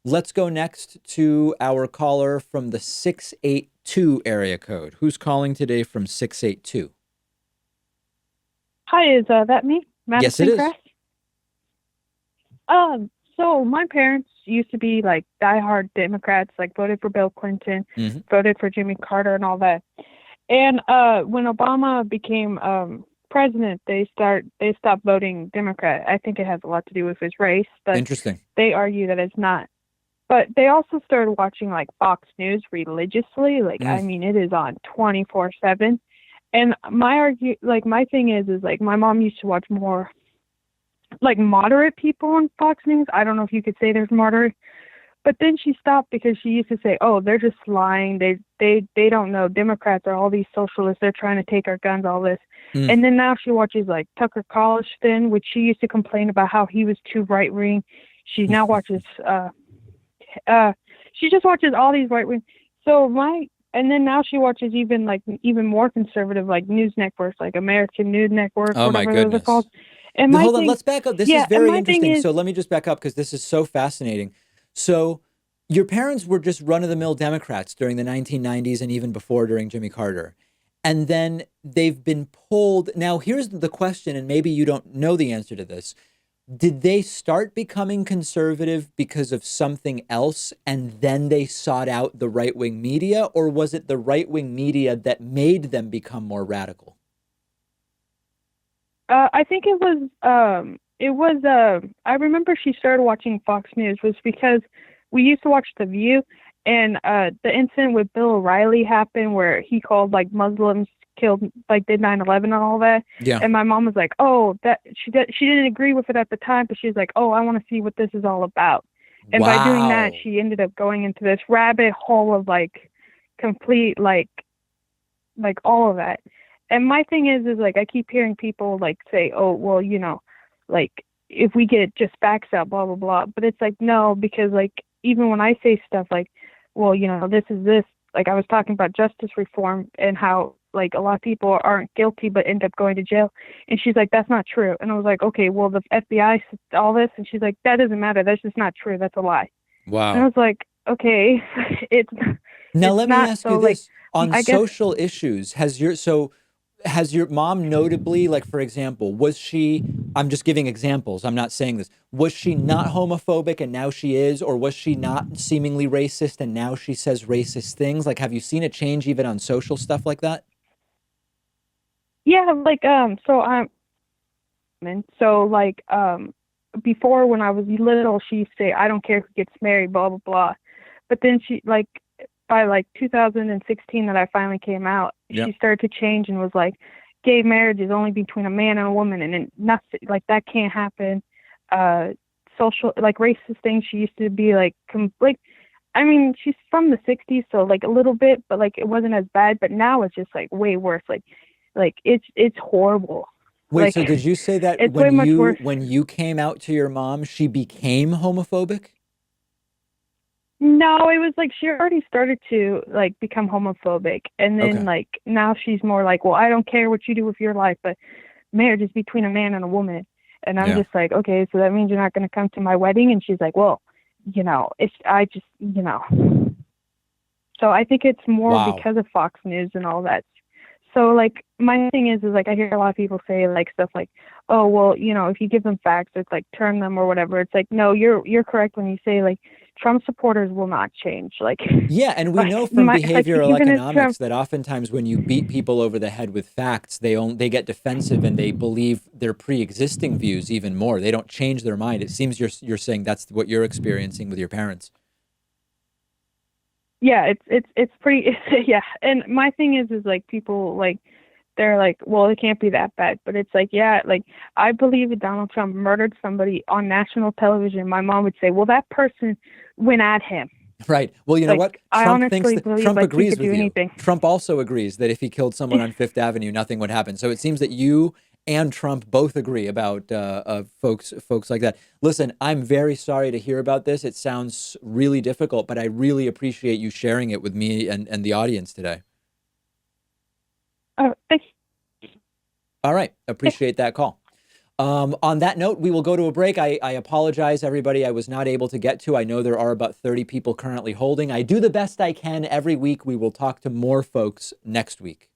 Let's go next to our caller from the 682 area code. Who's calling today from 682? Hi, is that me, Yes, it Madison is. Crest? So my parents used to be like diehard Democrats, like voted for Bill Clinton, Hmm. voted for Jimmy Carter, and all that. And when Obama became president, they stopped voting Democrat. I think it has a lot to do with his race, but Interesting. they argue that it's not. But they also started watching like Fox News religiously. Like, Mm. I mean, it is on 24/7. And my thing is like my mom used to watch more like moderate people on Fox News. I don't know if you could say there's moderate, but then she stopped because she used to say, "Oh, they're just lying. They don't know. Democrats are all these socialists. They're trying to take our guns, all this." Mm. And then now she watches like Tucker Carlson, which she used to complain about how he was too right wing. She now watches uh she just watches all these right wing. So my and then now she watches even more conservative like news networks like American News Network, Oh my whatever those are goodness. called. And my Hold on, thing let's back up. This is yeah, and very my thing interesting. is So let me just back up because this is so fascinating. So your parents were just run-of-the-mill Democrats during the 1990s and even before during Jimmy Carter. And then they've been pulled. Now, here's the question, and maybe you don't know the answer to this. Did they start becoming conservative because of something else and then they sought out the right-wing media, or was it the right-wing media that made them become more radical? I think I remember she started watching Fox News was because we used to watch The View, and the incident with Bill O'Reilly happened where he called like Muslims killed like did 9/11 and all that. Yeah. And my mom was like, "Oh, that she didn't agree with it at the time, but she was like, "Oh, I want to see what this is all about." And by doing that, Wow. she ended up going into this rabbit hole of like complete like all of that. And my thing is like I keep hearing people like say, "Oh, well, like if we get just facts out, blah blah blah." But it's like no, because like even when I say stuff like, "Well, this is this," like I was talking about justice reform and how like a lot of people aren't guilty but end up going to jail, and she's like, "That's not true." And I was like, "Okay, well the FBI all this," and she's like, "That doesn't matter. That's just not true. That's a lie." And I Wow. was like, "Okay, it's Now it's let me not ask you so like." this. On I guess social issues, has your mom notably, like for example, was she, I'm just giving examples, I'm not saying this, was she not homophobic and now she is, or was she not seemingly racist and now she says racist things? Like, have you seen a change even on social stuff like that? yeah, like so I'm and so like before when I was little she used to say I don't care who gets married, blah blah blah. But then she like by like 2016 that I finally came out, Yeah. she started to change and was like gay marriage is only between a man and a woman, and then nothing like that can't happen. Uh Social like racist things she used to be like like I mean, she's from the 60s, so like a little bit, but like it wasn't as bad. But now it's just like way worse. Like it's horrible. Wait, Like so did you say that it's way much worse. when you came out to your mom, she became homophobic? No, it was like she already started to like become homophobic, and then Okay. like now she's more like, well, I don't care what you do with your life, but marriage is between a man and a woman. And I'm Yeah. just like, okay, so that means you're not going to come to my wedding. And she's like, well, it's I just So I think it's more Wow. because of Fox News and all that. So like my thing is like I hear a lot of people say like stuff like, oh well, if you give them facts, it's like turn them or whatever. It's like no, you're correct when you say like Trump supporters will not change. Like Yeah, and we like know from my like behavioral even if economics Trump that oftentimes when you beat people over the head with facts, they get defensive and they believe their pre-existing views even more. They don't change their mind. It seems you're saying that's what you're experiencing with your parents. yeah, it's pretty yeah. And my thing is like people like they're like, well, it can't be that bad. But it's like, yeah, like I believe if Donald Trump murdered somebody on national television, my mom would say, well, that person went at him. Right. Well, you know Like what? I Trump thinks honestly that believe Trump like he agrees could with do you. anything. Trump also agrees that if he killed someone on Fifth Avenue, nothing would happen. So it seems that you and Trump both agree about folks like that. Listen, I'm very sorry to hear about this. It sounds really difficult, but I really appreciate you sharing it with me and the audience today. Thank All right. you. Appreciate that call. On that note, we will go to a break. I apologize, everybody. I was not able to get to. I know there are about 30 people currently holding. I do the best I can every week. We will talk to more folks next week.